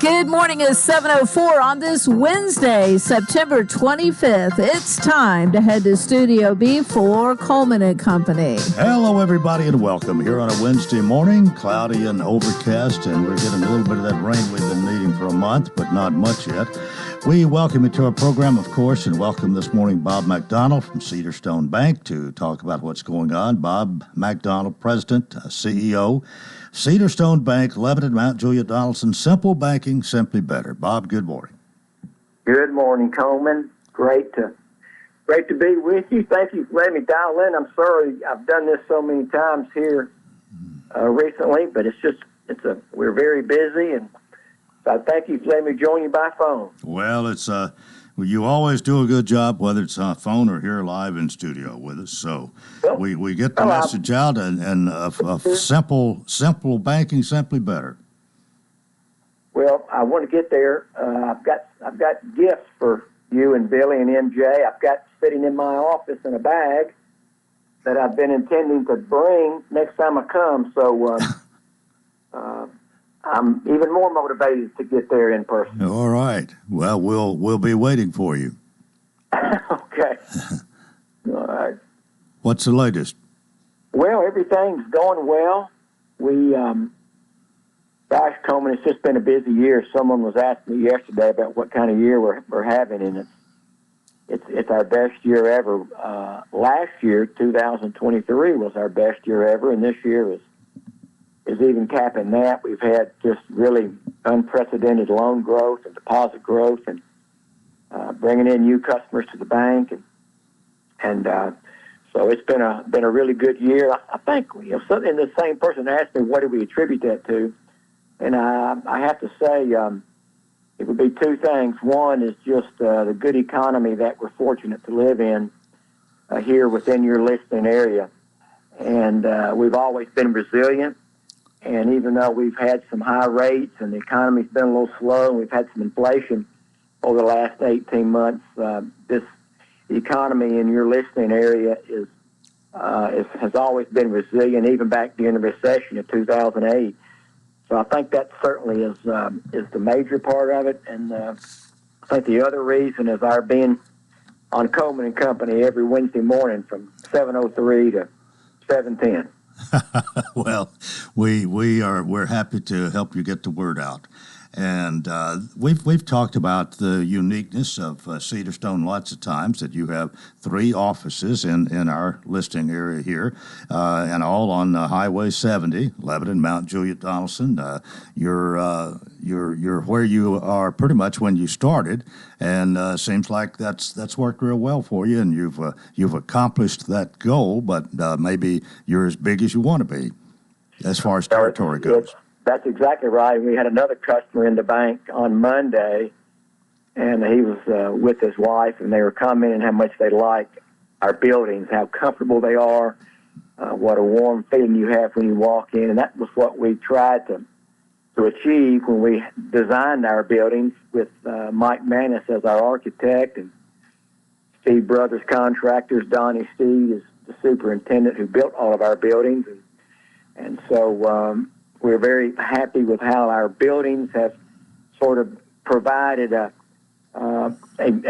Good morning. It's 7:04 on this Wednesday, September 25th. It's time to head to Studio B for Coleman and Company. Hello, everybody, and welcome here on a Wednesday morning, cloudy and overcast, and we're getting a little bit of that rain we've been needing for a month, but not much yet. We welcome you to our program, of course, and welcome this morning Bob McDonald from Cedar Stone Bank to talk about what's going on. Bob McDonald, President, CEO, Cedar Stone Bank, Lebanon, Mount Juliet, Donaldson. Simple banking, simply better. Bob, good morning. Good morning, Coleman. Great to be with you. Thank you for letting me dial in. I'm sorry I've done this so many times here recently, but we're very busy, and so I thank you for letting me join you by phone. Well, you always do a good job, whether it's on phone or here live in studio with us. So we get the message out, and simple banking, simply better. Well, I want to get there. I've got gifts for you and Billy and MJ. I've got sitting in my office in a bag that I've been intending to bring next time I come. So I'm even more motivated to get there in person. All right. Well, we'll be waiting for you. Okay. All right. What's the latest? Well, everything's going well. Gosh, Coleman, it's just been a busy year. Someone was asking me yesterday about what kind of year we're having, and it's our best year ever. Last year, 2023, was our best year ever, and this year is even capping that. We've had just really unprecedented loan growth and deposit growth, and bringing in new customers to the bank, and so it's been a really good year. I think something. The same person asked me, what do we attribute that to? And I have to say, it would be two things. One is just the good economy that we're fortunate to live in here within your listening area. And we've always been resilient. And even though we've had some high rates and the economy's been a little slow and we've had some inflation over the last 18 months, this economy in your listening area has always been resilient, even back during the recession of 2008. So I think that certainly is the major part of it, and I think the other reason is our being on Coleman and Company every Wednesday morning from 7:03 to 7:10. Well, we're happy to help you get the word out. And we've talked about the uniqueness of Cedar Stone lots of times, that you have 3 offices in our listing area here, and all on Highway 70, Lebanon, Mount Juliet, Donaldson. You're where you are pretty much when you started, and seems like that's worked real well for you, and you've accomplished that goal, but maybe you're as big as you want to be as far as territory goes. That's exactly right. We had another customer in the bank on Monday, and he was with his wife, and they were commenting how much they like our buildings, how comfortable they are, what a warm feeling you have when you walk in. And that was what we tried to achieve when we designed our buildings with Mike Mannis as our architect and Steve Brothers Contractors. Donnie Steed is the superintendent who built all of our buildings. And so we're very happy with how our buildings have sort of provided a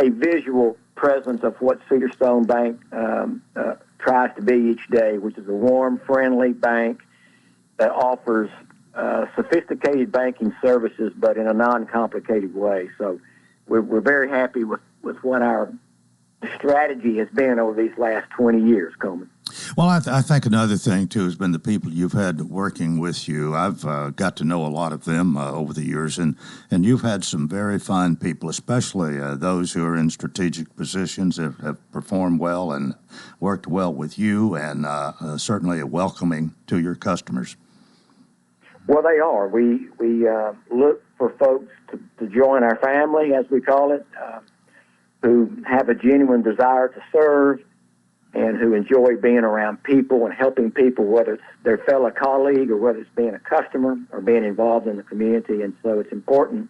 visual presence of what Cedar Stone Bank tries to be each day, which is a warm, friendly bank that offers sophisticated banking services, but in a non-complicated way. So we're very happy with what our strategy has been over these last 20 years, Coleman. Well, I think another thing, too, has been the people you've had working with you. I've got to know a lot of them over the years, and you've had some very fine people, especially those who are in strategic positions have performed well and worked well with you, and certainly welcoming to your customers. Well, they are. We look for folks to join our family, as we call it, who have a genuine desire to serve, and who enjoy being around people and helping people, whether it's their fellow colleague or whether it's being a customer or being involved in the community. And so it's important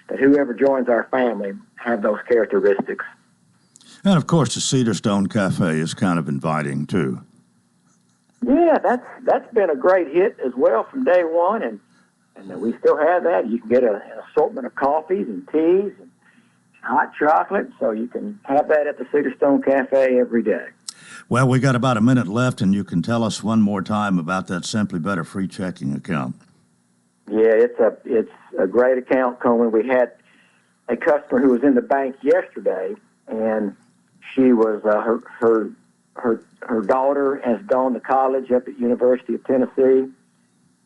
that whoever joins our family have those characteristics. And, of course, the Cedar Stone Cafe is kind of inviting, too. Yeah, that's been a great hit as well from day one, and we still have that. You can get a assortment of coffees and teas and hot chocolate, so you can have that at the Cedar Stone Cafe every day. Well, we got about a minute left, and you can tell us one more time about that Simply Better free checking account. Yeah, it's a great account, Coleman. We had a customer who was in the bank yesterday, and she was her daughter has gone to college up at University of Tennessee,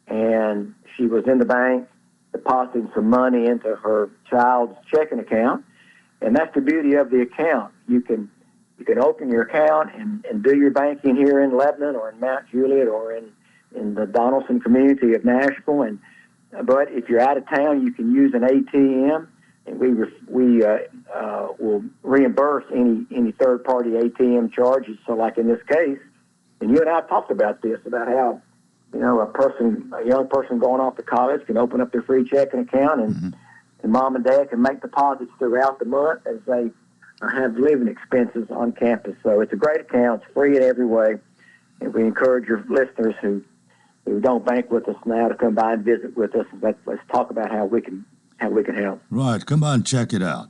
and she was in the bank depositing some money into her child's checking account, and that's the beauty of the account. You can open your account and do your banking here in Lebanon or in Mount Juliet or in the Donaldson community of Nashville, but if you're out of town, you can use an ATM, and we will reimburse any third-party ATM charges. So, like in this case, and you and I talked about this, about how a young person going off to college can open up their free checking account, and mom and dad can make deposits throughout the month as they have living expenses on campus. So it's a great account. It's free in every way, and we encourage your listeners who don't bank with us now to come by and visit with us. Let's talk about how we can help. Right. Come on, check it out.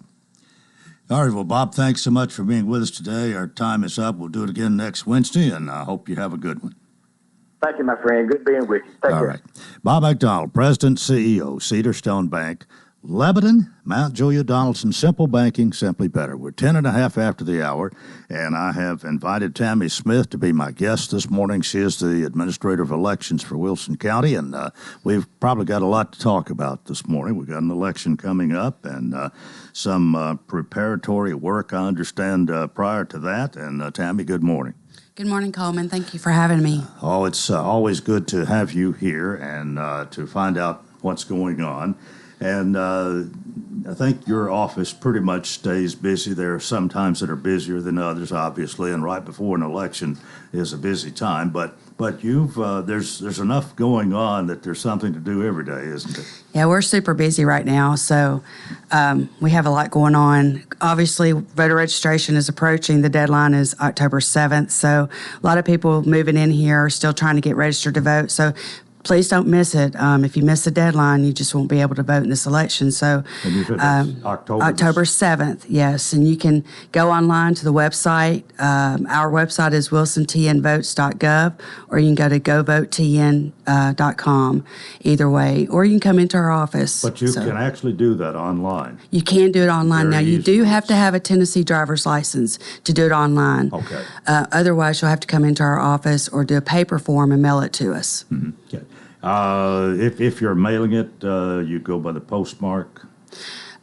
All right. Well, Bob, thanks so much for being with us today. Our time is up. We'll do it again next Wednesday, and I hope you have a good one. Thank you, my friend. Good being with you. Take care. All right. Bob McDonald, President, CEO, Cedar Stone Bank, Lebanon, Mount Juliet, Donaldson, Simple Banking, Simply Better. We're 10:30 after the hour, and I have invited Tammy Smith to be my guest this morning. She is the Administrator of Elections for Wilson County, and we've probably got a lot to talk about this morning. We've got an election coming up and some preparatory work, I understand, prior to that. And Tammy, good morning. Good morning, Coleman. Thank you for having me. Oh, it's always good to have you here and to find out what's going on. And I think your office pretty much stays busy. There are some times that are busier than others, obviously, and right before an election is a busy time. But you've there's enough going on that there's something to do every day, isn't it? Yeah, we're super busy right now, so we have a lot going on. Obviously, voter registration is approaching. The deadline is October 7th, so a lot of people moving in here are still trying to get registered to vote. So please don't miss it. If you miss the deadline, you just won't be able to vote in this election. So And you said that's October 7th, yes. And you can go online to the website. Our website is wilsontnvotes.gov, or you can go to govotn.com, either way. Or you can come into our office. But you can actually do that online. You can do it online. Very Now, you easily. do have to have a Tennessee driver's license to do it online. Okay. Otherwise, you'll have to come into our office or do a paper form and mail it to us. Mm-hmm. Okay. If you're mailing it, you go by the postmark.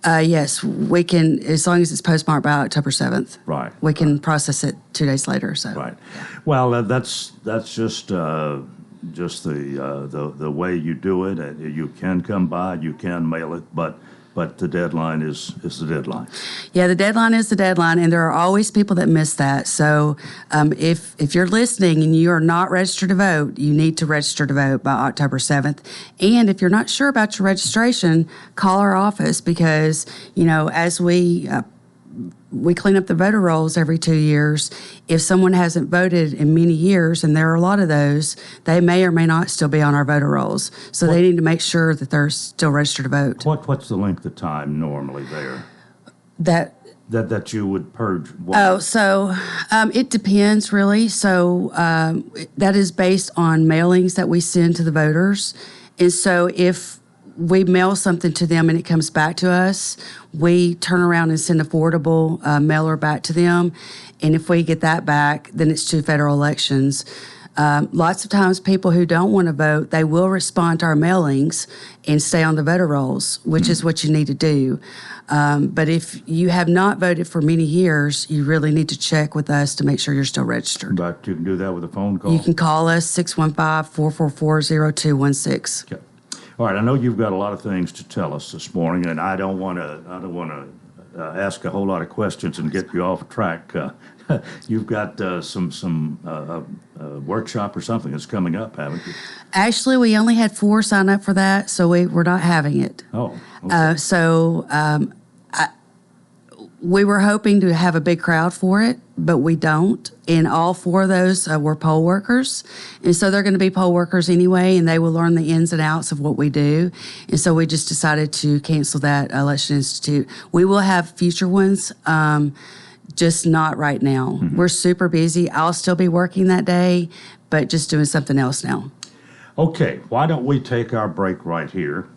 Yes, we can, as long as it's postmarked by October 7th. Right. We can process it 2 days later. So. Right. Well, that's just the way you do it. You can come by, you can mail it, but the deadline is the deadline. Yeah, the deadline is the deadline, and there are always people that miss that. So if you're listening and you are not registered to vote, you need to register to vote by October 7th. And if you're not sure about your registration, call our office because, as we clean up the voter rolls every 2 years. If someone hasn't voted in many years, and there are a lot of those, they may or may not still be on our voter rolls. So they need to make sure that they're still registered to vote. What's the length of time normally there? That you would purge? It depends, really. So that is based on mailings that we send to the voters. And so if we mail something to them and it comes back to us, we turn around and send a forwardable mailer back to them. And if we get that back, then it's 2 federal elections. Lots of times people who don't want to vote, they will respond to our mailings and stay on the voter rolls, which is what you need to do. But if you have not voted for many years, you really need to check with us to make sure you're still registered. But you can do that with a phone call? You can call us, 615-444-0216. Okay. All right, I know you've got a lot of things to tell us this morning, and I don't want to ask a whole lot of questions and get you off track. You've got some workshop or something that's coming up, haven't you? Actually, we only had 4 sign up for that, so we're not having it. Oh, okay. We were hoping to have a big crowd for it, but we don't. And all 4 of those were poll workers. And so they're going to be poll workers anyway, and they will learn the ins and outs of what we do. And so we just decided to cancel that Election Institute. We will have future ones, just not right now. Mm-hmm. We're super busy. I'll still be working that day, but just doing something else now. Okay, why don't we take our break right here?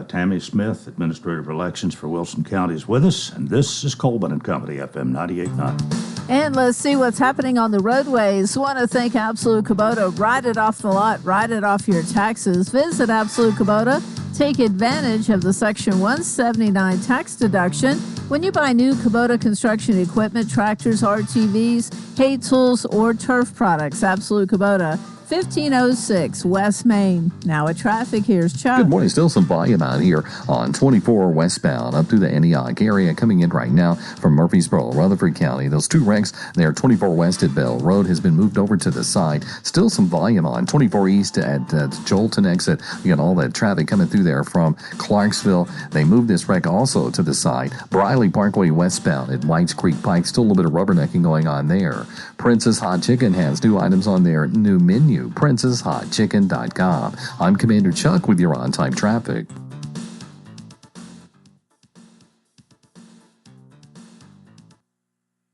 Tammy Smith, Administrator of Elections for Wilson County, is with us, and this is Coleman and Company, FM 98.9. And let's see what's happening on the roadways. Want to thank Absolute Kubota. Ride it off the lot. Ride it off your taxes. Visit Absolute Kubota. Take advantage of the Section 179 tax deduction when you buy new Kubota construction equipment, tractors, RTVs, hay tools, or turf products. Absolute Kubota. 1506 West Main. Now at traffic, here's Chuck. Good morning. Still some volume out here on 24 westbound up through the Antioch area coming in right now from Murfreesboro, Rutherford County. Those 2 wrecks there, 24 west at Bell Road has been moved over to the side. Still some volume on 24 east at Jolton exit. You got all that traffic coming through there from Clarksville. They moved this wreck also to the side. Briley Parkway westbound at Whites Creek Pike. Still a little bit of rubbernecking going on there. Princess Hot Chicken has new items on their new menu. PrincessHotChicken.com. I'm Commander Chuck with your on-time traffic.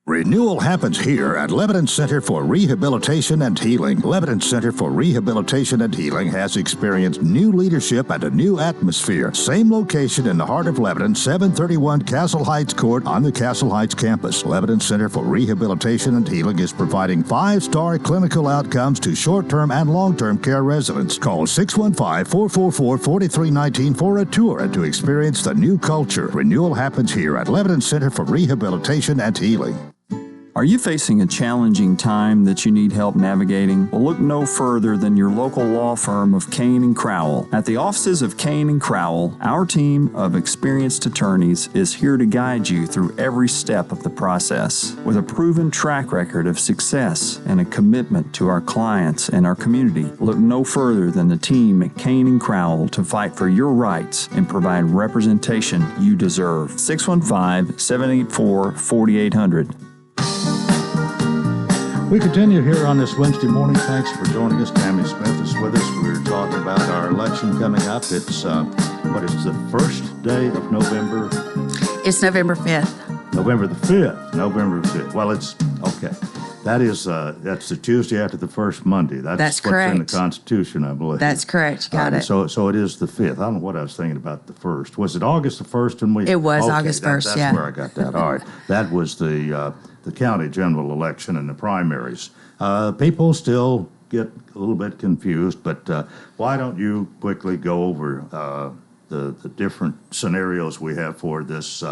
Renewal happens here at Lebanon Center for Rehabilitation and Healing. Lebanon Center for Rehabilitation and Healing has experienced new leadership and a new atmosphere. Same location in the heart of Lebanon, 731 Castle Heights Court on the Castle Heights campus. Lebanon Center for Rehabilitation and Healing is providing 5-star clinical outcomes to short-term and long-term care residents. Call 615-444-4319 for a tour and to experience the new culture. Renewal happens here at Lebanon Center for Rehabilitation and Healing. Are you facing a challenging time that you need help navigating? Well, look no further than your local law firm of Kane and Crowell. At the offices of Kane and Crowell, our team of experienced attorneys is here to guide you through every step of the process. With a proven track record of success and a commitment to our clients and our community, look no further than the team at Kane and Crowell to fight for your rights and provide representation you deserve. 615-784-4800. We continue here on this Wednesday morning. Thanks for joining us. Tammy Smith is with us. We're talking about our election coming up. It's, the first day of November? It's November 5th. November the 5th. November 5th. Well, it's, okay. That's the Tuesday after the first Monday. That's correct. What's in the Constitution, I believe. That's correct. Got it. So it is the 5th. I don't know what I was thinking about the 1st. Was it August the 1st? It was August 1st, that's where I got that. All right. That was the county general election and the primaries. People still get a little bit confused, but why don't you quickly go over the different scenarios we have for this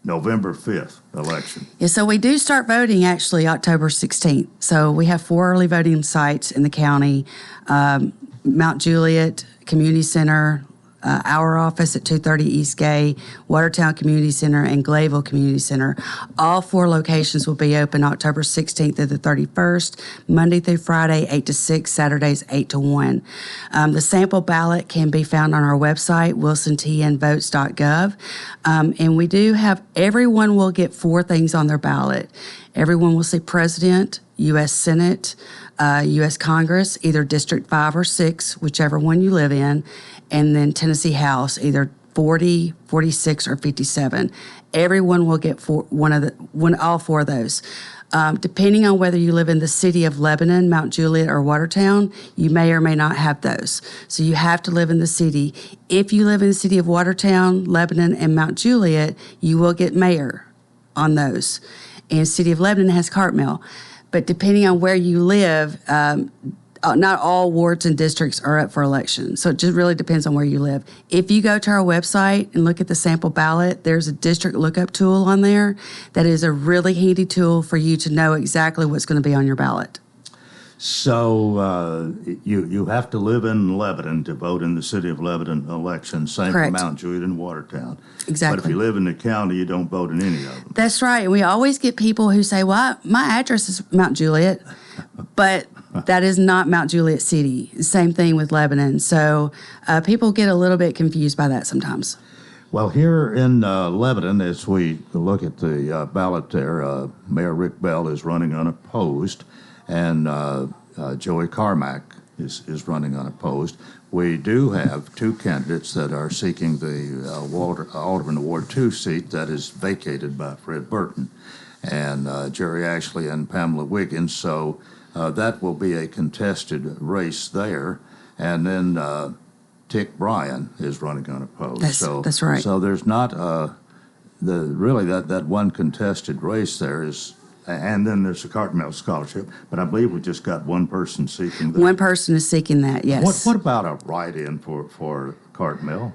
November 5th election? Yeah, so we do start voting actually October 16th. So we have 4 early voting sites in the county, Mount Juliet Community Center, our office at 230 East Gay, Watertown Community Center, and Glayville Community Center. All 4 locations will be open October 16th through the 31st, Monday through Friday, 8 to 6, Saturdays, 8 to 1. The sample ballot can be found on our website, wilsontnvotes.gov. And we do have, everyone will get 4 things on their ballot. Everyone will see President, U.S. Senate, U.S. Congress, either District 5 or 6, whichever one you live in, and then Tennessee House, either 40, 46, or 57. Everyone will get all 4 of those. Depending on whether you live in the city of Lebanon, Mount Juliet, or Watertown, you may or may not have those. So you have to live in the city. If you live in the city of Watertown, Lebanon, and Mount Juliet, you will get mayor on those. And city of Lebanon has Cartmel. But depending on where you live, not all wards and districts are up for election. So it just really depends on where you live. If you go to our website and look at the sample ballot, there's a district lookup tool on there that is a really handy tool for you to know exactly what's going to be on your ballot. So you have to live in Lebanon to vote in the city of Lebanon election. Same Correct. for Mount Juliet and Watertown. Exactly. But if you live in the county, you don't vote in any of them. That's right. And we always get people who say, well, my address is Mount Juliet, but that is not Mount Juliet City. Same thing with Lebanon. So people get a little bit confused by that sometimes. Well, here in Lebanon, as we look at the ballot there, Mayor Rick Bell is running unopposed, and Joey Carmack is running unopposed. We do have two candidates that are seeking the Alderman Ward 2 seat that is vacated by Fred Burton, and Jerry Ashley and Pamela Wiggins. So that will be a contested race there. And then Tick Bryan is running unopposed. That's right. So there's not that one contested race there is. And then there's the Cartmel Scholarship, but I believe we just got one person seeking that. One person is seeking that, yes. What about a write-in for Cartmel?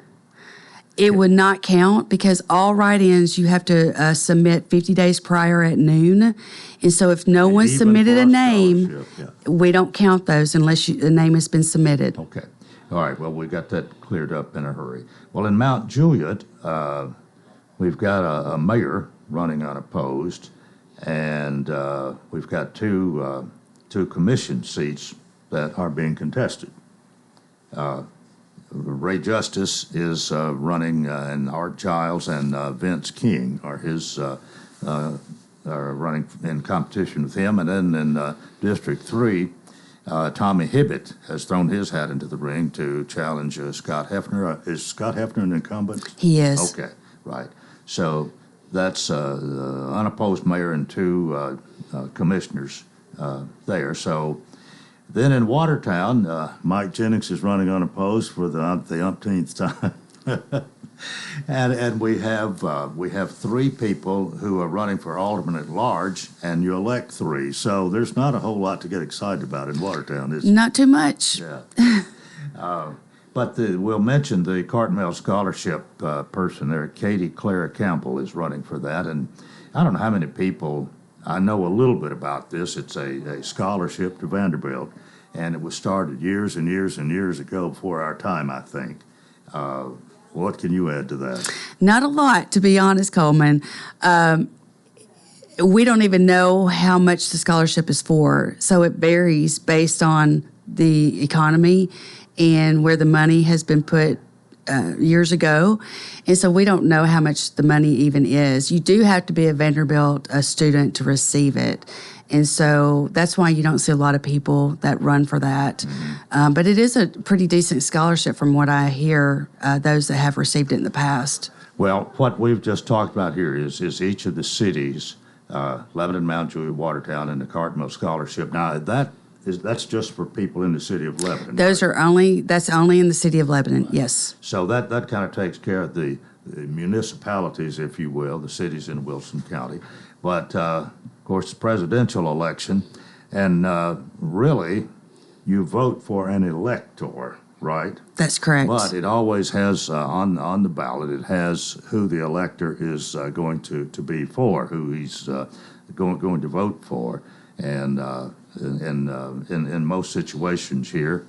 It would not count because all write-ins you have to submit 50 days prior at noon. And so if no one submitted a name, we don't count those unless a name has been submitted. Okay. All right. Well, we got that cleared up in a hurry. Well, in Mount Juliet, we've got a mayor running unopposed. And we've got two commission seats that are being contested. Ray Justice is running, and Art Giles and Vince King are running in competition with him. And then in District 3, Tommy Hibbett has thrown his hat into the ring to challenge Scott Hefner. Is Scott Hefner an incumbent? He is. Okay, right. So that's the unopposed mayor and two commissioners there. So then in Watertown, Mike Jennings is running unopposed for the umpteenth time. and we have three people who are running for alderman at large, and you elect three. So there's not a whole lot to get excited about in Watertown, is there? Not too much. Yeah. But we'll mention the Cartmel Scholarship person there. Katie Clara Campbell is running for that. And I don't know how many people, I know a little bit about this. It's a scholarship to Vanderbilt, and it was started years and years and years ago before our time, I think. What can you add to that? Not a lot, to be honest, Coleman. We don't even know how much the scholarship is for, so it varies based on the economy and where the money has been put years ago. And so we don't know how much the money even is. You do have to be a Vanderbilt student to receive it. And so that's why you don't see a lot of people that run for that. Mm-hmm. But it is a pretty decent scholarship from what I hear, those that have received it in the past. Well, what we've just talked about here is each of the cities, Lebanon, Mount Juliet, Watertown, and the Cartmel Scholarship. Now, that's just for people in the city of Lebanon. That's only in the city of Lebanon, yes. So that kind of takes care of the municipalities, if you will, the cities in Wilson County. But, of course, the presidential election, and really, you vote for an elector, right? That's correct. But it always has, on the ballot, it has who the elector is going to be for, who he's going to vote for. And in most situations here,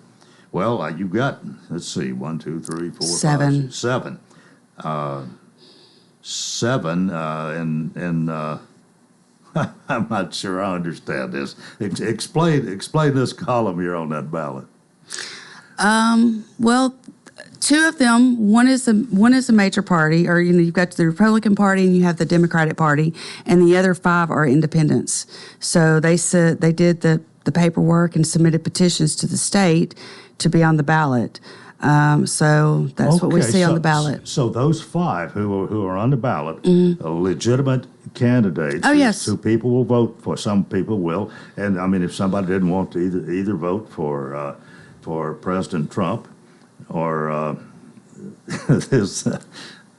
well, you've got, let's see, 1, 2, 3, 4, 7. 5, 7. 7, and I'm not sure I understand this. Explain this column here on that ballot. Well, two of them, one is a major party, or you've got the Republican Party and you have the Democratic Party, and the other 5 are independents. So they did the paperwork and submitted petitions to the state to be on the ballot. So that's what we see on the ballot. So those 5 who are on the ballot, are legitimate candidates. Oh, yes. Who people will vote for. Some people will, and I mean, if somebody didn't want to either vote for President Trump or this.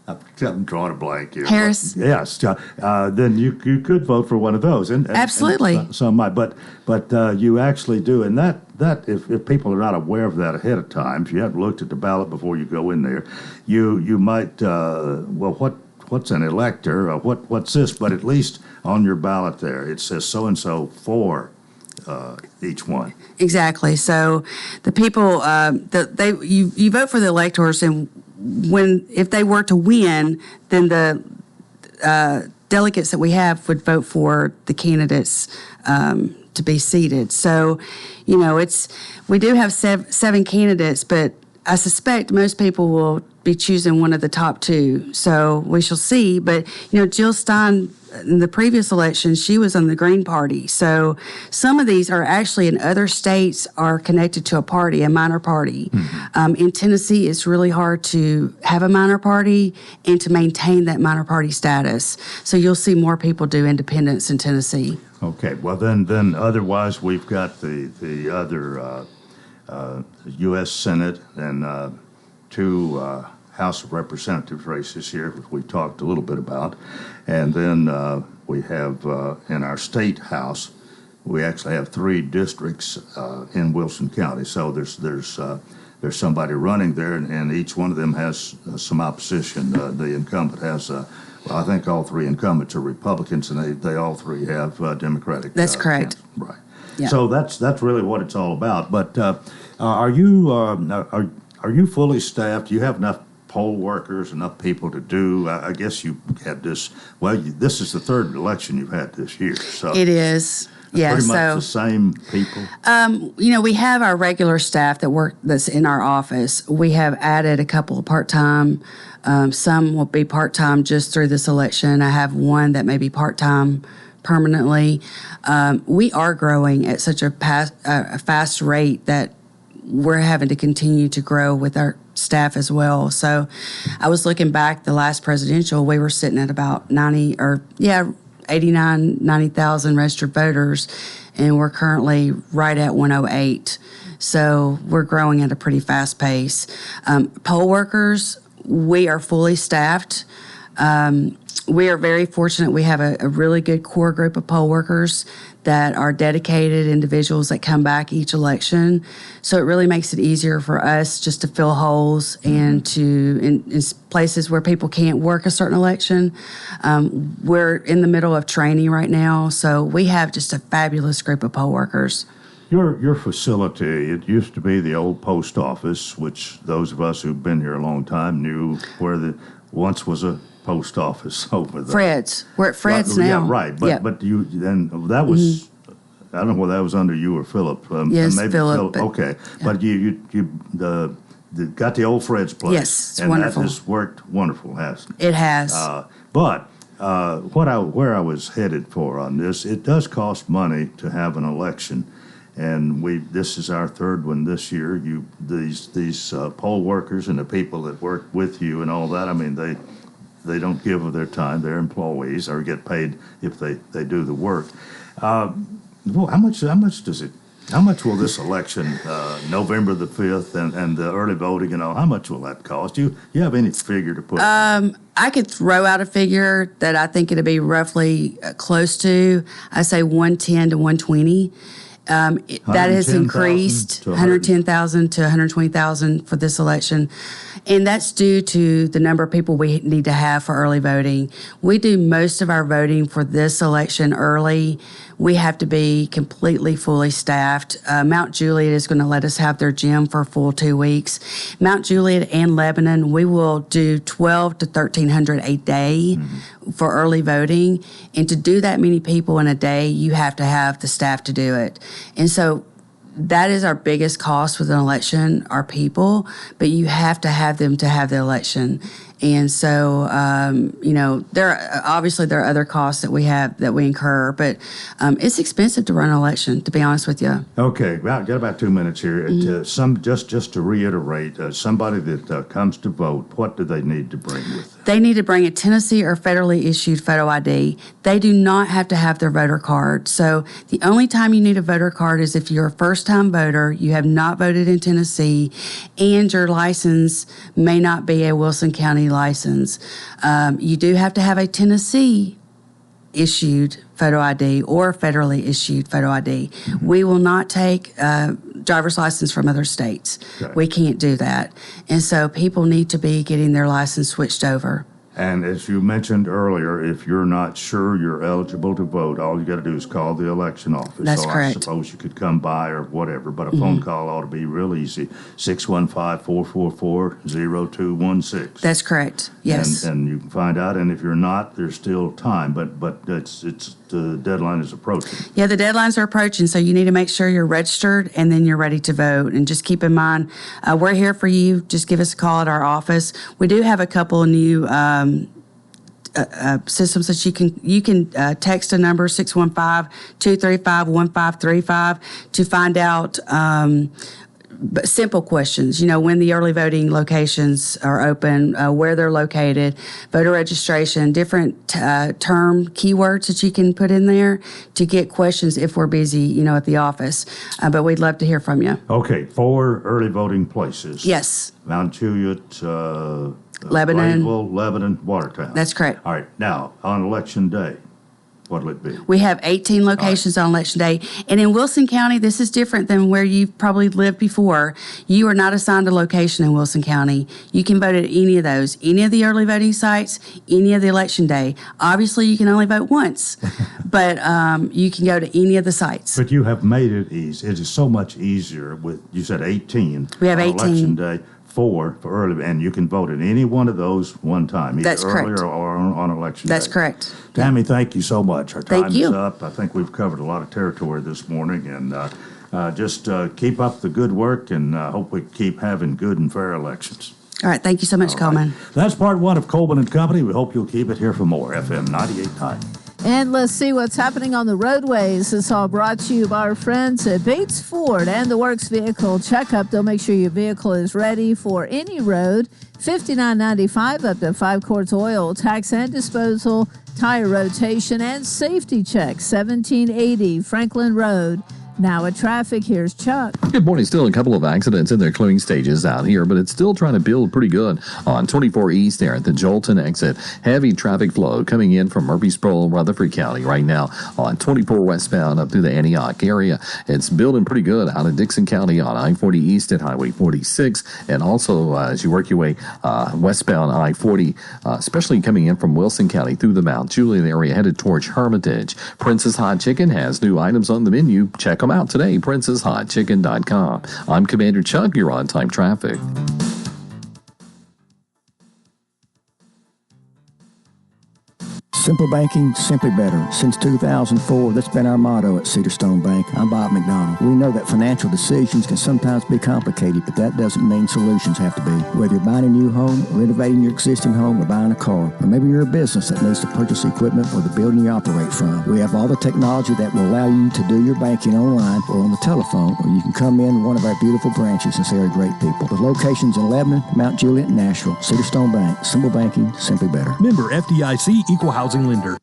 I'm drawing a blank here. Harris. Yes. Then you could vote for one of those. Absolutely. And some might. But you actually do. And that if people are not aware of that ahead of time, if you haven't looked at the ballot before you go in there, you might, what's an elector? What's this? But at least on your ballot there, it says so-and-so for each one. Exactly. So the people, you vote for the electors, and if they were to win, then the delegates that we have would vote for the candidates to be seated. So, we do have 7 candidates, but I suspect most people will be choosing one of the top two. So we shall see. But, Jill Stein, in the previous election, she was on the Green Party. So some of these are actually in other states are connected to a party, a minor party. In Tennessee, it's really hard to have a minor party and to maintain that minor party status. So you'll see more people do independents in Tennessee. Okay. Well, then otherwise, we've got the other U.S. Senate and two House of Representatives races here, which we talked a little bit about. And then we have in our state House, we actually have 3 districts in Wilson County. So there's somebody running there, and each one of them has some opposition. The incumbent has, I think all 3 incumbents are Republicans, and they all 3 have Democratic. That's correct. Right. Yeah. So that's really what it's all about. But are you fully staffed? Do you have enough poll workers, enough people to do? I guess you had this. Well, this is the 3rd election you've had this year. So it is. Yeah, pretty much the same people. We have our regular staff that's in our office. We have added a couple of part-time. Some will be part-time just through this election. I have one that may be part-time permanently. We are growing at such a fast rate that we're having to continue to grow with our staff as well. So I was looking back the last presidential, we were sitting at about 90,000 registered voters, and we're currently right at 108. So we're growing at a pretty fast pace. Poll workers, we are fully staffed. We are very fortunate. We have a really good core group of poll workers that are dedicated individuals that come back each election. So it really makes it easier for us just to fill holes and to, in places where people can't work a certain election. We're in the middle of training right now, so we have just a fabulous group of poll workers. Your facility, it used to be the old post office, which those of us who've been here a long time knew where the once was a post office over there. Fred's. We're at Fred's now. Yeah, right. But you then that was I don't know whether that was under you or Philip. Yes, maybe Philip. Okay, yeah. But you got the old Fred's place. Yes, it's and wonderful. That has worked wonderful, hasn't it? It has. But where I was headed for on this, it does cost money to have an election. And this is our 3rd one this year. These poll workers and the people that work with you and all that, I mean, they don't give of their time. They're employees or get paid if they do the work. Well, how much will this election, November the 5th and the early voting and all, how much will that cost? You have any figure to put? I could throw out a figure that I think it'll be roughly close to. I say 110 to 120. That has increased 110,000 to 120,000 for this election. And that's due to the number of people we need to have for early voting. We do most of our voting for this election early. We have to be completely fully staffed. Mount Juliet is going to let us have their gym for a full 2 weeks. Mount Juliet and Lebanon, we will do 1,200 to 1,300 a day for early voting. And to do that many people in a day, you have to have the staff to do it. And so that is our biggest cost with an election, our people, but you have to have them to have the election. And so, there are other costs that we incur, but it's expensive to run an election, to be honest with you. Okay, got about 2 minutes here. Just to reiterate, somebody that comes to vote, what do they need to bring with them? They need to bring a Tennessee or federally issued photo ID. They do not have to have their voter card. So the only time you need a voter card is if you're a first-time voter, you have not voted in Tennessee, and your license may not be a Wilson County license. You do have to have a Tennessee issued photo ID or federally issued photo ID. We will not take driver's license from other states. Okay. We can't do that. And so people need to be getting their license switched over. And as you mentioned earlier, if you're not sure you're eligible to vote, all you got to do is call the election office. That's correct. I suppose you could come by or whatever, but a phone call ought to be real easy. 615-444-0216. That's correct. Yes. And you can find out. And if you're not, there's still time. But it's the deadline is approaching. Yeah, the deadlines are approaching, so you need to make sure you're registered and then you're ready to vote. And just keep in mind, we're here for you. Just give us a call at our office. We do have a couple of new systems that you can text a number 615-235-1535 to find out simple questions, when the early voting locations are open, where they're located, voter registration, different term keywords that you can put in there to get questions if we're busy, at the office. But we'd love to hear from you. Okay, 4 early voting places. Yes. Mount Juliet, Lebanon. Greenville, Lebanon, Watertown. That's correct. All right, now, on Election Day, what'll it be? We have 18 locations on Election Day. And in Wilson County, this is different than where you've probably lived before. You are not assigned a location in Wilson County. You can vote at any of those, any of the early voting sites, any of the Election Day. Obviously, you can only vote once, but you can go to any of the sites. But you have made it easy. It is so much easier with, you said 18. We have on 18. Election Day. 4 for early, and you can vote in any one of those one time, either That's correct. earlier or on Election Day. That's correct. Tammy, thank you so much. Our time Thank you. is up. I think we've covered a lot of territory this morning, and just keep up the good work, and hope we keep having good and fair elections. All right. Thank you so much, Coleman. That's part 1 of Coleman and Company. We hope you'll keep it here for more. FM 98.9. And let's see what's happening on the roadways. It's all brought to you by our friends at Bates Ford and the Works Vehicle Checkup. They'll make sure your vehicle is ready for any road. $59.95 up to 5 quarts oil, tax and disposal, tire rotation, and safety check. 1780 Franklin Road. Now at traffic, here's Chuck. Good morning. Still a couple of accidents in their clearing stages out here, but it's still trying to build pretty good on 24 East there at the Jolton exit. Heavy traffic flow coming in from Murfreesboro, Rutherford County right now on 24 westbound up through the Antioch area. It's building pretty good out of Dixon County on I-40 East at Highway 46, and also as you work your way westbound I-40, especially coming in from Wilson County through the Mount Juliet area headed towards Hermitage. Princess Hot Chicken has new items on the menu. Check them out today, princesshotchicken.com. I'm Commander Chuck. You're on time traffic. Simple banking, simply better. Since 2004, that's been our motto at Cedar Stone Bank. I'm Bob McDonald. We know that financial decisions can sometimes be complicated, but that doesn't mean solutions have to be. Whether you're buying a new home, renovating your existing home, or buying a car, or maybe you're a business that needs to purchase equipment for the building you operate from, we have all the technology that will allow you to do your banking online or on the telephone, or you can come in one of our beautiful branches and see our great people. With locations in Lebanon, Mount Juliet, and Nashville, Cedar Stone Bank. Simple banking, simply better. Member FDIC, Equal Housing Lender.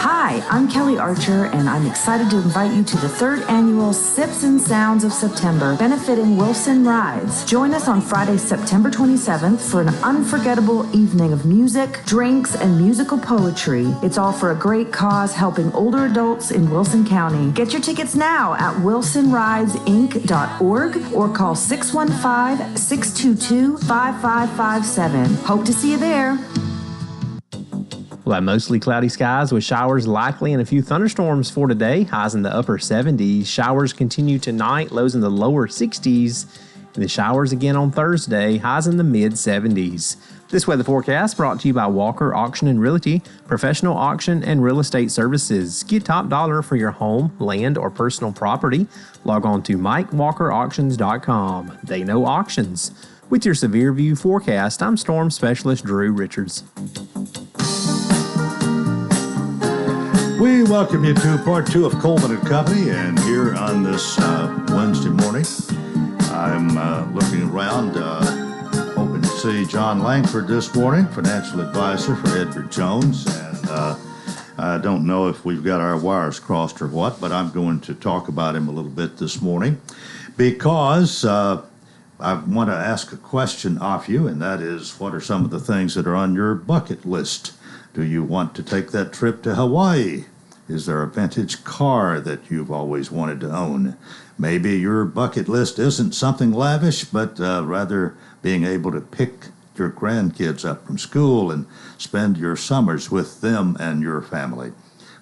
Hi, I'm Kelly Archer, and I'm excited to invite you to the 3rd annual Sips and Sounds of September, benefiting Wilson Rides. Join us on Friday, September 27th for an unforgettable evening of music, drinks, and musical poetry. It's all for a great cause, helping older adults in Wilson County. Get your tickets now at wilsonridesinc.org or call 615-622-5557. Hope to see you there. We'll have mostly cloudy skies with showers likely and a few thunderstorms for today. Highs in the upper 70s. Showers continue tonight. Lows in the lower 60s. And the showers again on Thursday. Highs in the mid 70s. This weather forecast brought to you by Walker Auction and Realty, professional auction and real estate services. Get top dollar for your home, land, or personal property. Log on to MikeWalkerAuctions.com. They know auctions. With your Severe View forecast, I'm Storm Specialist Drew Richards. We welcome you to part 2 of Coleman and Company, and here on this Wednesday morning, I'm looking around, hoping to see John Langford this morning, financial advisor for Edward Jones, and I don't know if we've got our wires crossed or what, but I'm going to talk about him a little bit this morning, because I want to ask a question of you, and that is, what are some of the things that are on your bucket list? Do you want to take that trip to Hawaii? Is there a vintage car that you've always wanted to own? Maybe your bucket list isn't something lavish, but rather being able to pick your grandkids up from school and spend your summers with them and your family.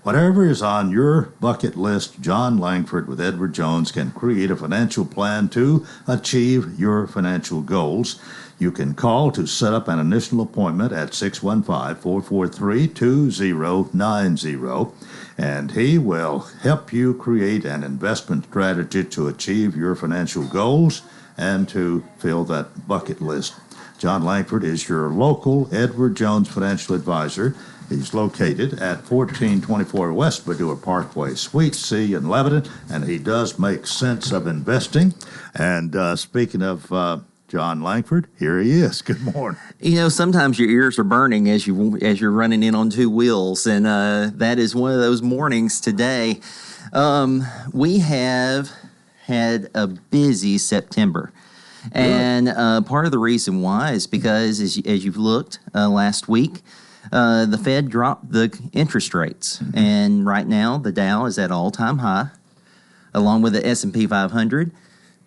Whatever is on your bucket list, John Langford with Edward Jones can create a financial plan to achieve your financial goals. You can call to set up an initial appointment at 615-443-2090, and he will help you create an investment strategy to achieve your financial goals and to fill that bucket list. John Langford is your local Edward Jones financial advisor. He's located at 1424 West Padua Parkway, Suite C in Lebanon, and he does make sense of investing. And speaking of John Langford, here he is. Good morning. You know, sometimes your ears are burning as you're running in on two wheels, and that is one of those mornings today. We have had a busy September. And part of the reason why is because, as you've looked last week, the Fed dropped the interest rates. Mm-hmm. And right now, the Dow is at all-time high, along with the S&P 500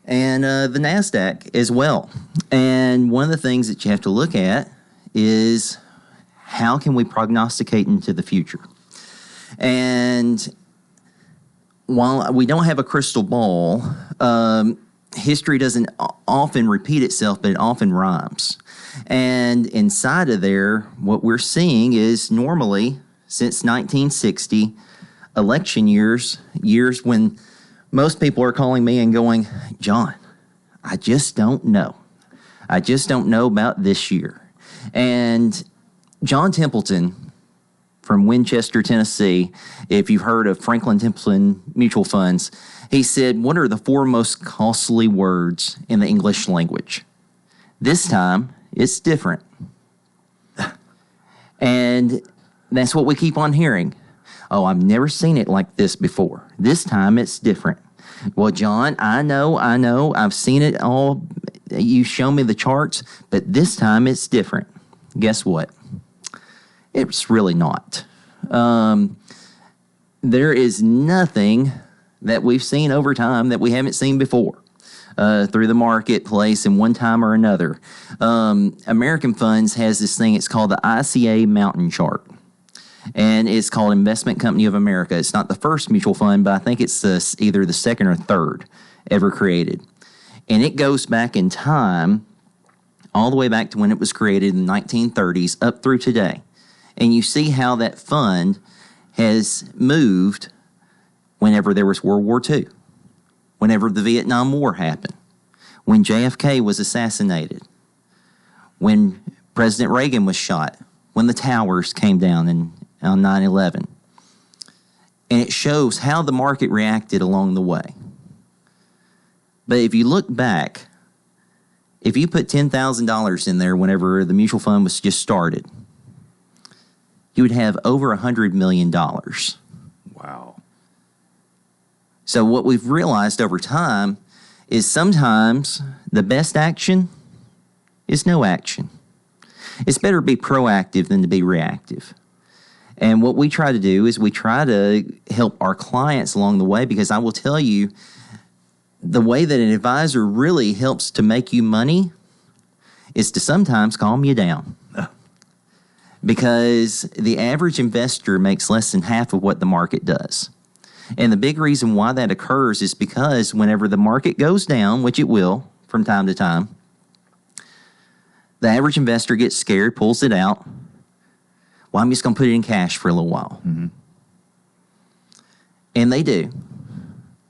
and the NASDAQ as well. And one of the things that you have to look at is how can we prognosticate into the future? And while we don't have a crystal ball, history doesn't often repeat itself, but it often rhymes. And inside of there, what we're seeing is normally, since 1960, election years when most people are calling me and going, John, I just don't know. I just don't know about this year. And John Templeton from Winchester, Tennessee, if you've heard of Franklin Templeton Mutual Funds, he said, what are the four most costly words in the English language? This time, it's different. And that's what we keep on hearing. Oh, I've never seen it like this before. This time, it's different. Well, John, I know. I've seen it all. You show me the charts, but this time, it's different. Guess what? It's really not. There is nothing that we've seen over time that we haven't seen before through the marketplace in one time or another. American Funds has this thing, it's called the ICA Mountain Chart. And it's called Investment Company of America. It's not the first mutual fund, but I think it's either the second or third ever created. And it goes back in time, all the way back to when it was created in the 1930s up through today. And you see how that fund has moved whenever there was World War II, whenever the Vietnam War happened, when JFK was assassinated, when President Reagan was shot, when the towers came down on 9/11. And it shows how the market reacted along the way. But if you look back, if you put $10,000 in there whenever the mutual fund was just started, you would have over $100 million. Wow. So what we've realized over time is sometimes the best action is no action. It's better to be proactive than to be reactive. And what we try to do is we try to help our clients along the way, because I will tell you, the way that an advisor really helps to make you money is to sometimes calm you down. Because the average investor makes less than half of what the market does. And the big reason why that occurs is because whenever the market goes down, which it will from time to time, the average investor gets scared, pulls it out. Well, I'm just going to put it in cash for a little while. Mm-hmm. And they do,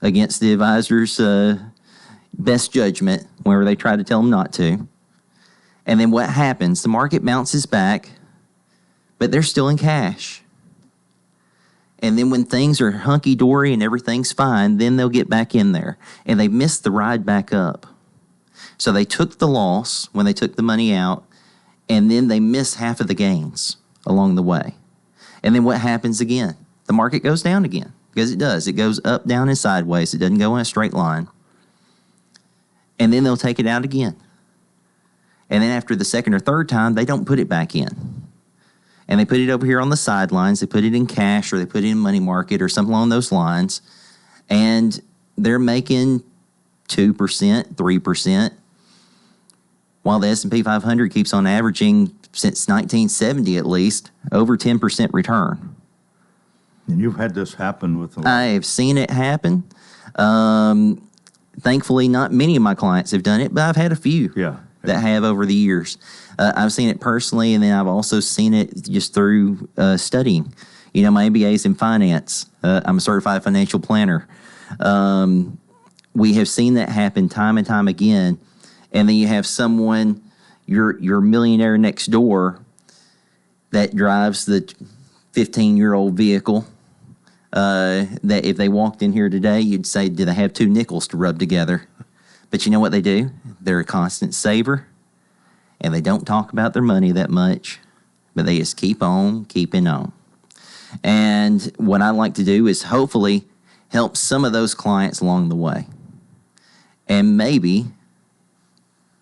against the advisor's best judgment, whenever they try to tell them not to. And then what happens? The market bounces back, but they're still in cash. And then when things are hunky-dory and everything's fine, then they'll get back in there. And they missed the ride back up. So they took the loss when they took the money out, and then they miss half of the gains along the way. And then what happens again? The market goes down again, because it does. It goes up, down, and sideways. It doesn't go in a straight line. And then they'll take it out again. And then after the second or third time, they don't put it back in. And they put it over here on the sidelines. They put it in cash, or they put it in money market or something along those lines. And they're making 2%, 3%. while the S&P 500 keeps on averaging, since 1970 at least, over 10% return. And you've had this happen with a lot. I have seen it happen. Thankfully, not many of my clients have done it, but I've had a few that have over the years. I've seen it personally, and then I've also seen it just through studying. You know, my MBA is in finance. I'm a certified financial planner. We have seen that happen time and time again. And then you have someone, your millionaire next door, that drives the 15-year-old vehicle. That if they walked in here today, you'd say, do they have two nickels to rub together? But you know what they do? They're a constant saver, and they don't talk about their money that much, but they just keep on keeping on. And what I like to do is hopefully help some of those clients along the way, and maybe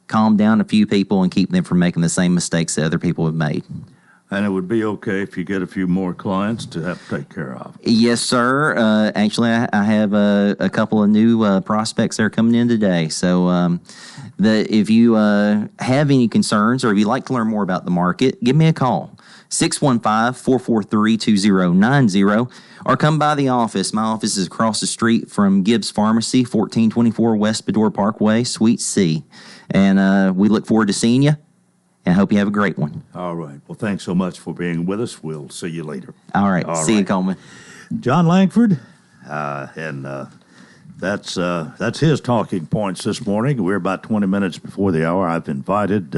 calm down a few people and keep them from making the same mistakes that other people have made. And it would be okay if you get a few more clients to have to take care of. Yes, sir. Actually, I have a couple of new prospects that are coming in today. So if you have any concerns or if you'd like to learn more about the market, give me a call, 615-443-2090, or come by the office. My office is across the street from Gibbs Pharmacy, 1424 West Bedore Parkway, Suite C. And we look forward to seeing you. I hope you have a great one. All right. Well, thanks so much for being with us. We'll see you later. All right. See you, Coleman. John Langford, and that's his talking points this morning. We're about 20 minutes before the hour. I've invited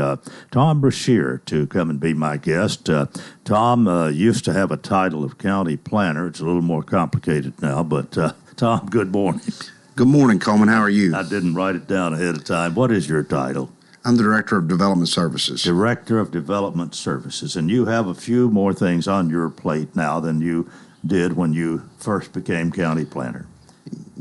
Tom Brashear to come and be my guest. Tom used to have a title of county planner. It's a little more complicated now, but Tom, good morning. Good morning, Coleman. How are you? I didn't write it down ahead of time. What is your title? I'm the Director of Development Services. Director of Development Services. And you have a few more things on your plate now than you did when you first became county planner.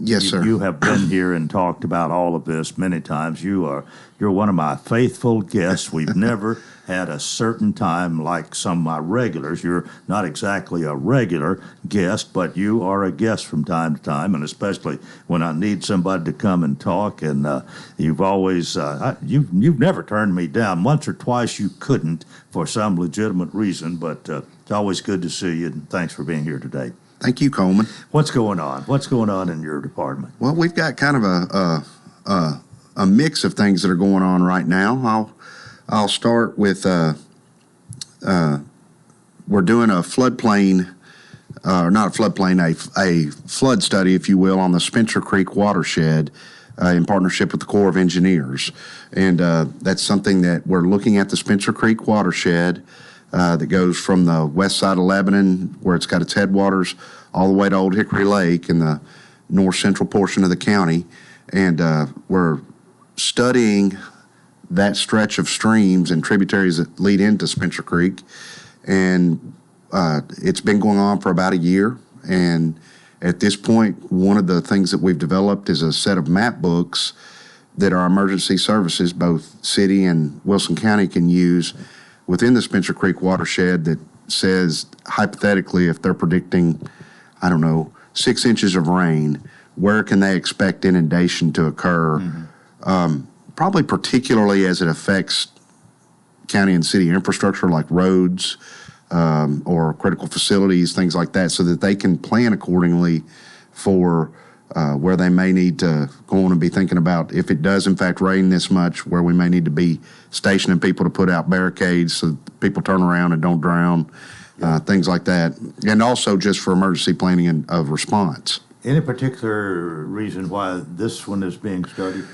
Yes, sir. You have been here and talked about all of this many times. You're one of my faithful guests. We've never had a certain time like some of my regulars. You're not exactly a regular guest, but you are a guest from time to time, and especially when I need somebody to come and talk. And you've always you've never turned me down. Once or twice you couldn't for some legitimate reason, but it's always good to see you, and thanks for being here today. Thank you, Coleman. What's going on? What's going on in your department? Well, we've got kind of a mix of things that are going on right now. I'll start with we're doing a floodplain, not a floodplain, a flood study, if you will, on the Spencer Creek watershed in partnership with the Corps of Engineers. And that's something that we're looking at, the Spencer Creek watershed that goes from the west side of Lebanon, where it's got its headwaters, all the way to Old Hickory Lake in the north central portion of the county. And we're studying that stretch of streams and tributaries that lead into Spencer Creek. And it's been going on for about a year. And at this point, one of the things that we've developed is a set of map books that our emergency services, both city and Wilson County, can use within the Spencer Creek watershed that says, hypothetically, if they're predicting, 6 inches of rain, where can they expect inundation to occur? Mm-hmm. Probably particularly as it affects county and city infrastructure like roads or critical facilities, things like that, so that they can plan accordingly for where they may need to go on and be thinking about, if it does in fact rain this much, where we may need to be stationing people to put out barricades so that people turn around and don't drown, things like that. And also just for emergency planning and of response. Any particular reason why this one is being studied?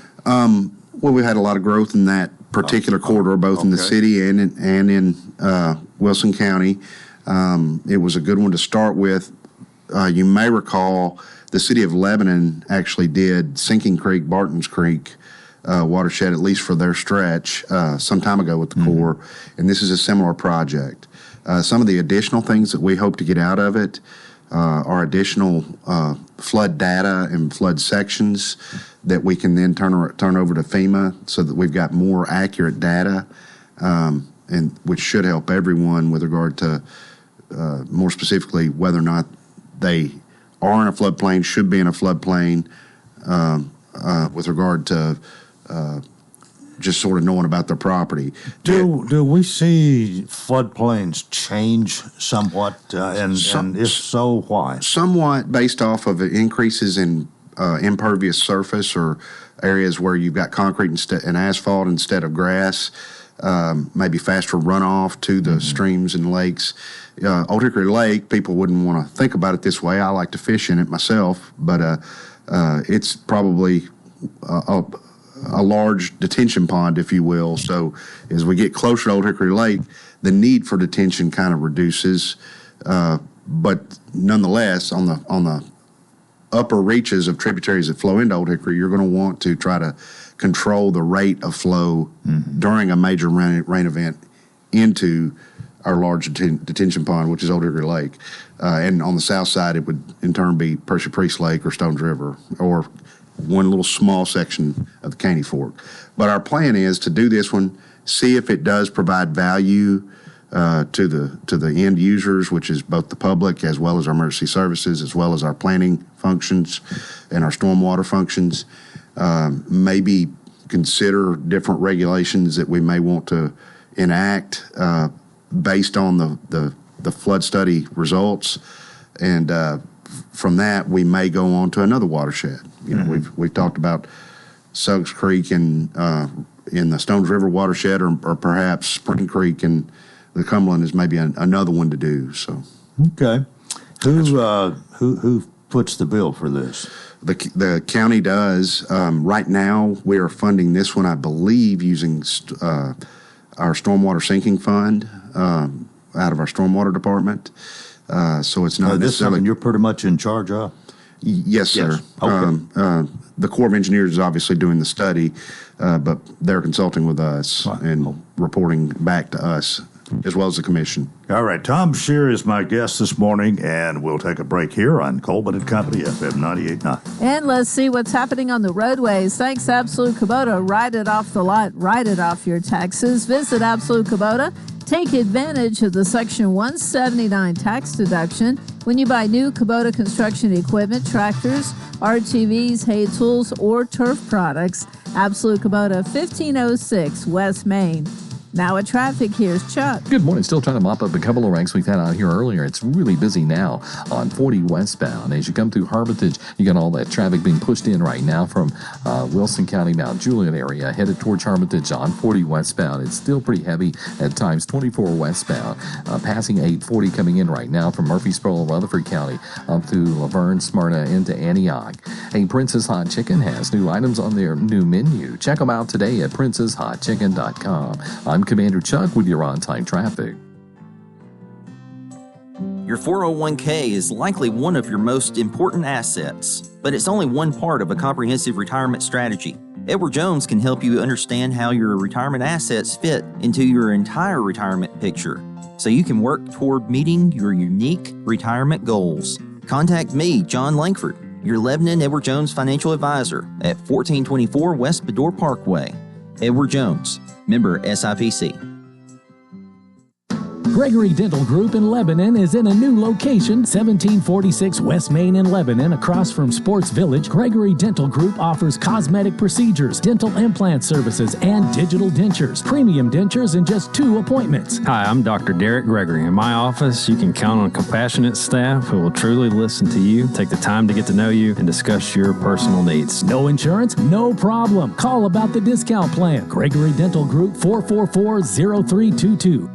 Well, we had a lot of growth in that particular corridor, both in the city and in Wilson County. It was a good one to start with. You may recall the city of Lebanon actually did Sinking Creek, Barton's Creek watershed, at least for their stretch, some time ago with the Corps, and this is a similar project. Some of the additional things that we hope to get out of it are additional flood data and flood sections that we can then turn over to FEMA so that we've got more accurate data, and which should help everyone with regard to more specifically whether or not they are in a floodplain, should be in a floodplain, with regard to just sort of knowing about their property. Do we see floodplains change somewhat, and if so, why? Somewhat based off of increases in impervious surface or areas where you've got concrete and asphalt instead of grass, maybe faster runoff to the streams and lakes. Old Hickory Lake, people wouldn't want to think about it this way. I like to fish in it myself, but it's probably a large detention pond, if you will. So as we get closer to Old Hickory Lake, the need for detention kind of reduces. But nonetheless, on the upper reaches of tributaries that flow into Old Hickory, you're going to want to try to control the rate of flow during a major rain event into our large detention pond, which is Old Hickory Lake. And on the south side, it would in turn be Percy Priest Lake or Stones River, or one little small section of the Caney Fork. But our plan is to do this one, see if it does provide value to the end users, which is both the public as well as our emergency services, as well as our planning functions and our stormwater functions. Maybe consider different regulations that we may want to enact based on the flood study results, and from that we may go on to another watershed. We've talked about Suggs Creek in the Stones River watershed, or perhaps Spring Creek in the Cumberland is maybe another one to do. So, okay, who puts the bill for this? The county does. Right now, we are funding this one, I believe, using our stormwater sinking fund out of our stormwater department. So it's not this necessarily something you're pretty much in charge of. Yes, sir. Yes. Okay. The Corps of Engineers is obviously doing the study, but they're consulting with us and reporting back to us, as well as the commission. All right, Tom Shear is my guest this morning, and we'll take a break here on Coleman and Company, FM 98.9. And let's see what's happening on the roadways. Thanks, Absolute Kubota. Ride it off the lot, write it off your taxes. Visit Absolute Kubota. Take advantage of the Section 179 tax deduction when you buy new Kubota construction equipment, tractors, RTVs, hay tools, or turf products. Absolute Kubota, 1506 West Main. Now at traffic, here's Chuck. Good morning. Still trying to mop up a couple of wrecks we've had out here earlier. It's really busy now on 40 westbound. As you come through Hermitage, you got all that traffic being pushed in right now from Wilson County, Mount Juliet area, headed towards Hermitage on 40 westbound. It's still pretty heavy at times, 24 westbound. Passing 840 coming in right now from Murfreesboro, Rutherford County, up through Laverne, Smyrna, into Antioch. Hey, Princess Hot Chicken has new items on their new menu. Check them out today at princesshotchicken.com. I'm Commander Chuck with your on-time traffic. Your 401k is likely one of your most important assets, but it's only one part of a comprehensive retirement strategy. Edward Jones can help you understand how your retirement assets fit into your entire retirement picture, so you can work toward meeting your unique retirement goals. Contact me, John Langford, your Lebanon Edward Jones financial advisor at 1424 West Bedore Parkway. Edward Jones, member SIPC. Gregory Dental Group in Lebanon is in a new location, 1746 West Main in Lebanon, across from Sports Village. Gregory Dental Group offers cosmetic procedures, dental implant services, and digital dentures. Premium dentures in just 2 appointments. Hi, I'm Dr. Derek Gregory. In my office, you can count on compassionate staff who will truly listen to you, take the time to get to know you, and discuss your personal needs. No insurance? No problem. Call about the discount plan. Gregory Dental Group, 444-0322.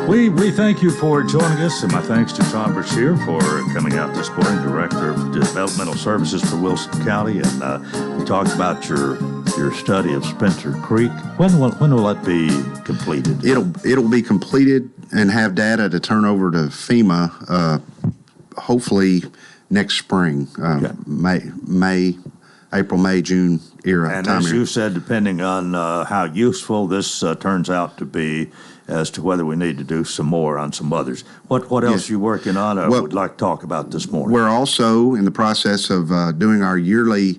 We thank you for joining us, and my thanks to Tom Brashear for coming out this morning, Director of Developmental Services for Wilson County, and we talked about your study of Spencer Creek. When will that be completed? It'll be completed and have data to turn over to FEMA, hopefully next spring, April, May, June era. And as you said, depending on how useful this turns out to be, as to whether we need to do some more on some others. What else are you working on or would like to talk about this morning? We're also in the process of doing our yearly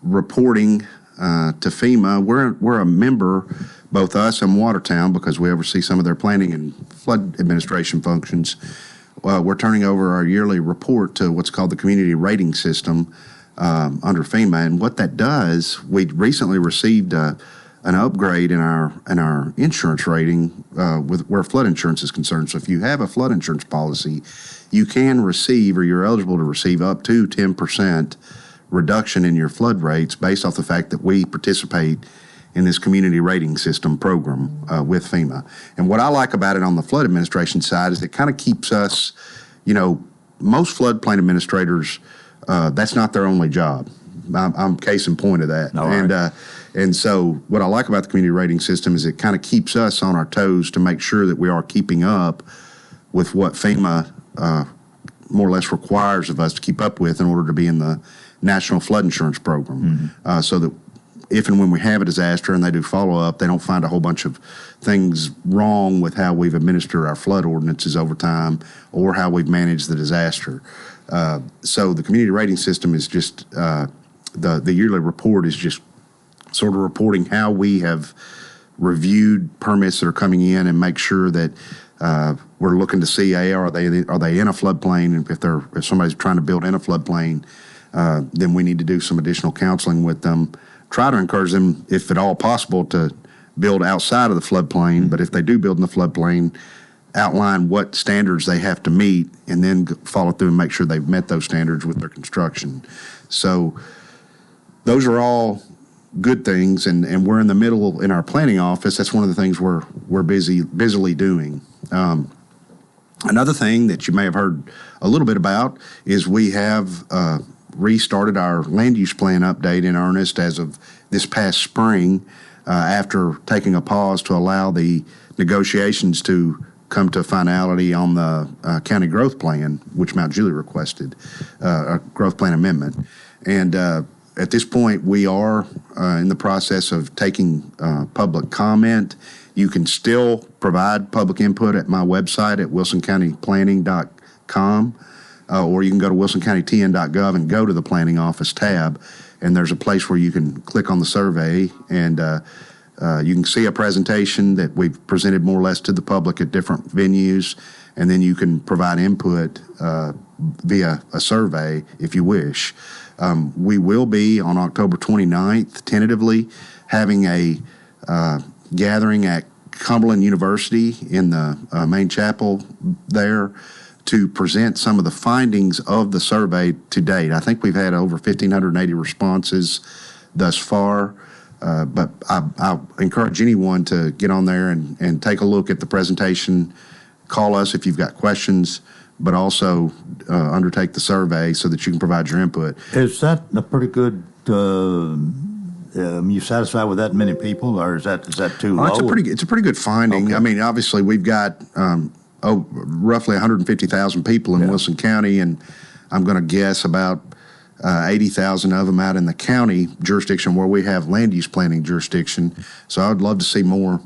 reporting to FEMA. We're a member, both us and Watertown, because we oversee some of their planning and flood administration functions. We're turning over our yearly report to what's called the Community Rating System. under FEMA. And what that does, we recently received an upgrade in our insurance rating with where flood insurance is concerned. So if you have a flood insurance policy, you can receive, or you're eligible to receive, up to 10% reduction in your flood rates based off the fact that we participate in this community rating system program with FEMA. And what I like about it on the flood administration side is it kind of keeps us, most floodplain administrators, that's not their only job. I'm case in point of that. Right. And so what I like about the community rating system is it kind of keeps us on our toes to make sure that we are keeping up with what FEMA more or less requires of us to keep up with in order to be in the National Flood Insurance Program, so that if and when we have a disaster and they do follow-up, they don't find a whole bunch of things wrong with how we've administered our flood ordinances over time or how we've managed the disaster. So the community rating system is just, the yearly report is just sort of reporting how we have reviewed permits that are coming in and make sure that we're looking to see, are they in a floodplain? And if somebody's trying to build in a floodplain, then we need to do some additional counseling with them. Try to encourage them, if at all possible, to build outside of the floodplain. But if they do build in the floodplain, outline what standards they have to meet and then follow through and make sure they've met those standards with their construction. So those are all good things, and we're in the middle in our planning office. That's one of the things we're busily doing. Another thing that you may have heard a little bit about is we have restarted our land use plan update in earnest as of this past spring, after taking a pause to allow the negotiations to come to finality on the county growth plan, which Mount Juliet requested, a growth plan amendment. And at this point, we are in the process of taking public comment. You can still provide public input at my website at wilsoncountyplanning.com. Or you can go to wilsoncountytn.gov and go to the planning office tab, and there's a place where you can click on the survey, and you can see a presentation that we've presented more or less to the public at different venues, and then you can provide input via a survey if you wish. We will be on October 29th, tentatively, having a gathering at Cumberland University in the main chapel there, to present some of the findings of the survey to date. I think we've had over 1,580 responses thus far, but I encourage anyone to get on there and take a look at the presentation. Call us if you've got questions, but also undertake the survey so that you can provide your input. Is that a pretty good, you satisfied with that many people, or is that too low? It's a pretty good finding. Okay. I mean, obviously we've got roughly 150,000 people in Wilson County, and I'm going to guess about 80,000 of them out in the county jurisdiction where we have land use planning jurisdiction. So I would love to see more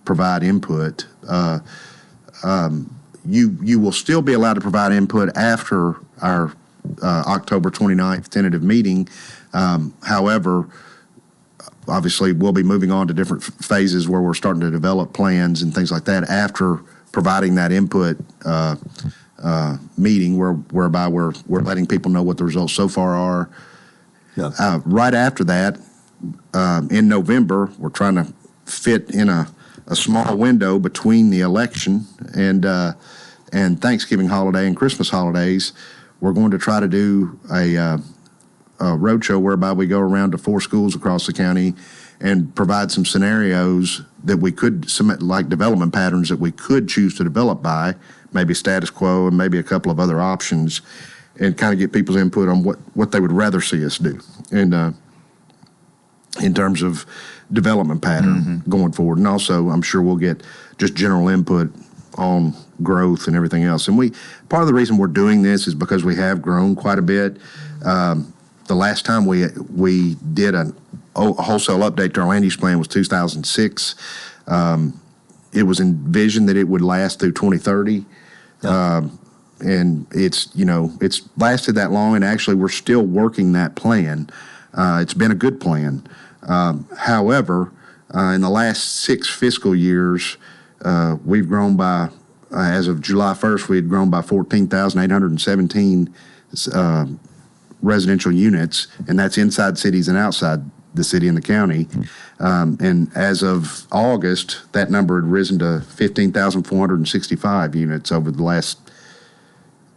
provide input. You will still be allowed to provide input after our October 29th tentative meeting. However, obviously we'll be moving on to different phases where we're starting to develop plans and things like that after providing that input meeting whereby we're letting people know what the results so far are. Yeah. Right after that, in November, we're trying to fit in a small window between the election and Thanksgiving holiday and Christmas holidays. We're going to try to do a roadshow whereby we go around to 4 schools across the county and provide some scenarios that we could submit, like development patterns that we could choose to develop by, maybe status quo and maybe a couple of other options, and kind of get people's input on what they would rather see us do and in terms of development pattern going forward. And also, I'm sure we'll get just general input on growth and everything else. And part of the reason we're doing this is because we have grown quite a bit. The last time we did a wholesale update to our land use plan was 2006. It was envisioned that it would last through 2030. And it's lasted that long, and actually we're still working that plan. It's been a good plan. However, in the last 6 fiscal years, we've grown by, as of July 1st, we had grown by 14,817 residential units, and that's inside cities and outside the city and the county. And as of August, that number had risen to 15,465 units over the last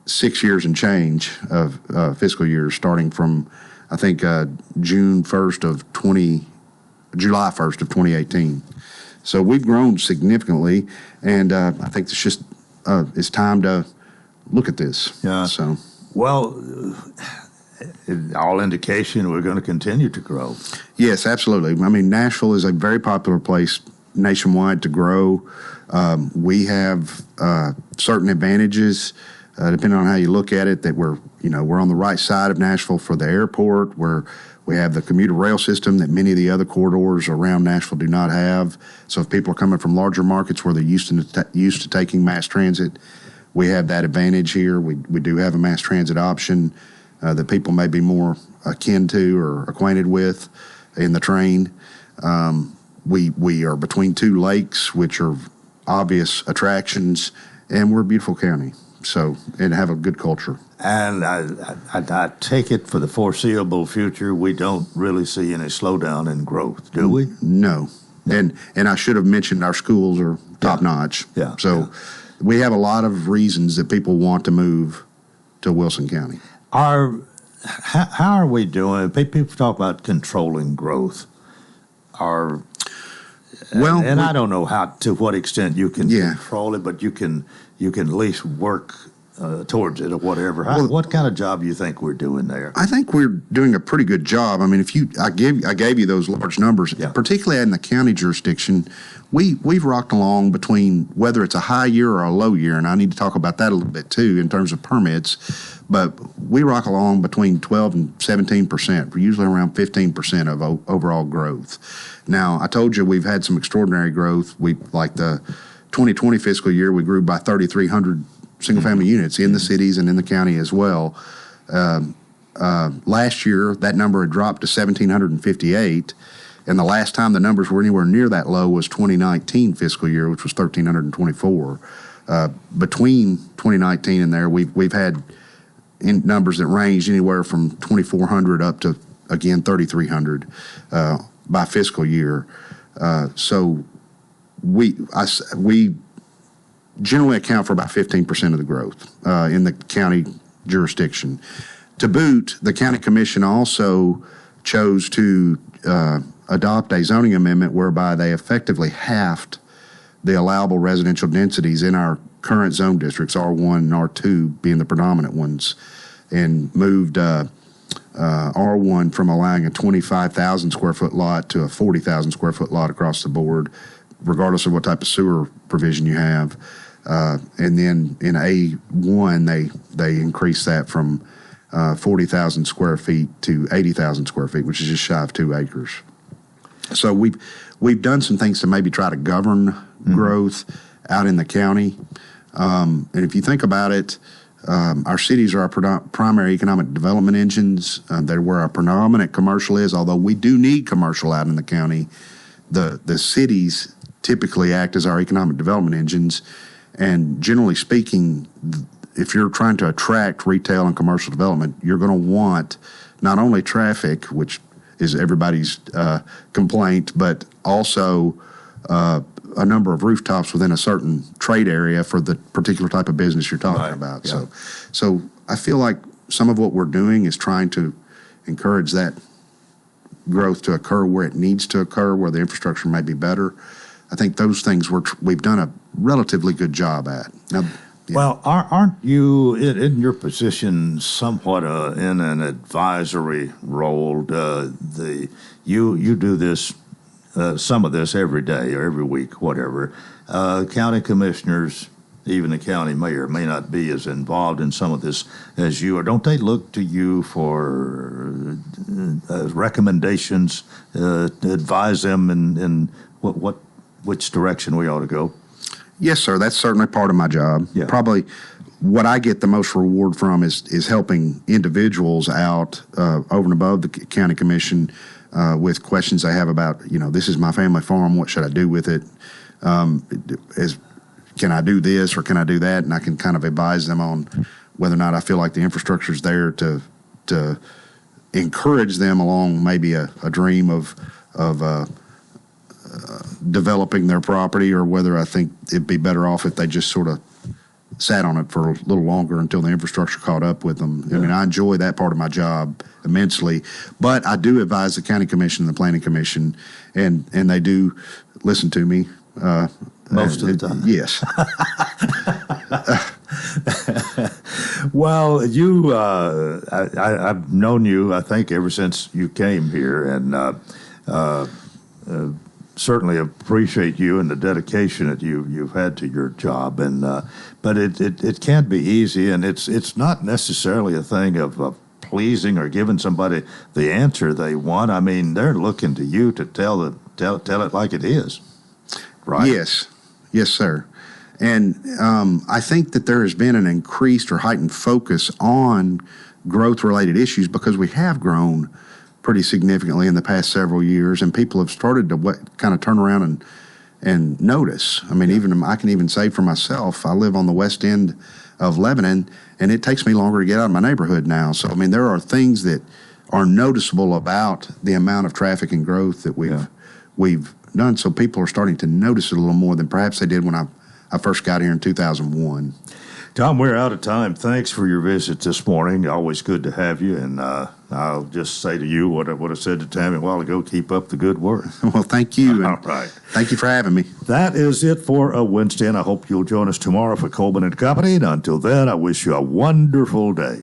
6 years and change of fiscal years, starting from, I think, July 1st of 2018. So we've grown significantly, and I think it's just it's time to look at this. Yeah. So, well, all indication we're going to continue to grow. Yes, absolutely. I mean, Nashville is a very popular place nationwide to grow. We have certain advantages, depending on how you look at it, that we're on the right side of Nashville for the airport, where we have the commuter rail system that many of the other corridors around Nashville do not have. So if people are coming from larger markets where they're used to taking mass transit, we have that advantage here. We do have a mass transit option that people may be more akin to or acquainted with in the train. We are between two lakes, which are obvious attractions, and we're a beautiful county. So, and have a good culture. And I take it for the foreseeable future, we don't really see any slowdown in growth, do we? No. And I should have mentioned our schools are top notch. Yeah. So we have a lot of reasons that people want to move to Wilson County. How are we doing? People talk about controlling growth. I don't know to what extent you can control it, but you can at least work towards it or whatever. What kind of job do you think we're doing there? I think we're doing a pretty good job. I mean, I gave you those large numbers, particularly in the county jurisdiction. We've rocked along between whether it's a high year or a low year, and I need to talk about that a little bit too in terms of permits. But we rock along between 12 and 17%. We're usually around 15% of overall growth. Now, I told you we've had some extraordinary growth. Like the 2020 fiscal year, we grew by 3,300 single-family units in the cities and in the county as well. Last year, that number had dropped to 1,758, and the last time the numbers were anywhere near that low was 2019 fiscal year, which was 1,324. Between 2019 and there, we've had numbers that ranged anywhere from 2,400 up to, again, 3,300 by fiscal year. So we generally account for about 15% of the growth in the county jurisdiction. To boot, the county commission also chose to adopt a zoning amendment whereby they effectively halved the allowable residential densities in our current zone districts, R1 and R2 being the predominant ones, and moved R1 from allowing a 25,000 square foot lot to a 40,000 square foot lot across the board, regardless of what type of sewer provision you have. And then in A1, they increased that from 40,000 square feet to 80,000 square feet, which is just shy of 2 acres. So we've done some things to maybe try to govern growth out in the county. And if you think about it, our cities are our primary economic development engines. They're where our predominant commercial is, although we do need commercial out in the county. The cities typically act as our economic development engines. And generally speaking, if you're trying to attract retail and commercial development, you're going to want not only traffic, which is everybody's complaint, but also a number of rooftops within a certain trade area for the particular type of business you're talking about. Yeah. So I feel like some of what we're doing is trying to encourage that growth to occur where it needs to occur, where the infrastructure may be better. I think those things we've done a relatively good job at. Now, well, aren't you in your position somewhat in an advisory role? You do this, some of this every day or every week, whatever. County commissioners, even the county mayor, may not be as involved in some of this as you are. Don't they look to you for recommendations to advise them in which direction we ought to go? Yes, sir. That's certainly part of my job. Yeah. Probably what I get the most reward from is helping individuals out over and above the county commission with questions they have about, this is my family farm. What should I do with it? Can I do this or can I do that? And I can kind of advise them on whether or not I feel like the infrastructure is there to to encourage them along maybe a dream of developing their property, or whether I think it'd be better off if they just sort of sat on it for a little longer until the infrastructure caught up with them. Yeah. I mean, I enjoy that part of my job immensely, but I do advise the county commission and the planning commission, and they do listen to me. Most of the time. Yes. Well, I've known you, I think, ever since you came here, and certainly appreciate you and the dedication that you've had to your job. And but it can't be easy, and it's not necessarily a thing of pleasing or giving somebody the answer they want. I mean, they're looking to you to tell it like it is, right? Yes, sir. And I think that there has been an increased or heightened focus on growth-related issues because we have grown pretty significantly in the past several years, and people have started to kind of turn around and notice. I mean, even I can even say for myself, I live on the west end of Lebanon, and it takes me longer to get out of my neighborhood now. So, I mean, there are things that are noticeable about the amount of traffic and growth that we've done. So people are starting to notice it a little more than perhaps they did when I first got here in 2001. Tom, we're out of time. Thanks for your visit this morning. Always good to have you. And I'll just say to you what I said to Tammy a while ago, keep up the good work. Well, thank you. All right. Thank you for having me. That is it for a Wednesday, and I hope you'll join us tomorrow for Coleman and Company. And until then, I wish you a wonderful day.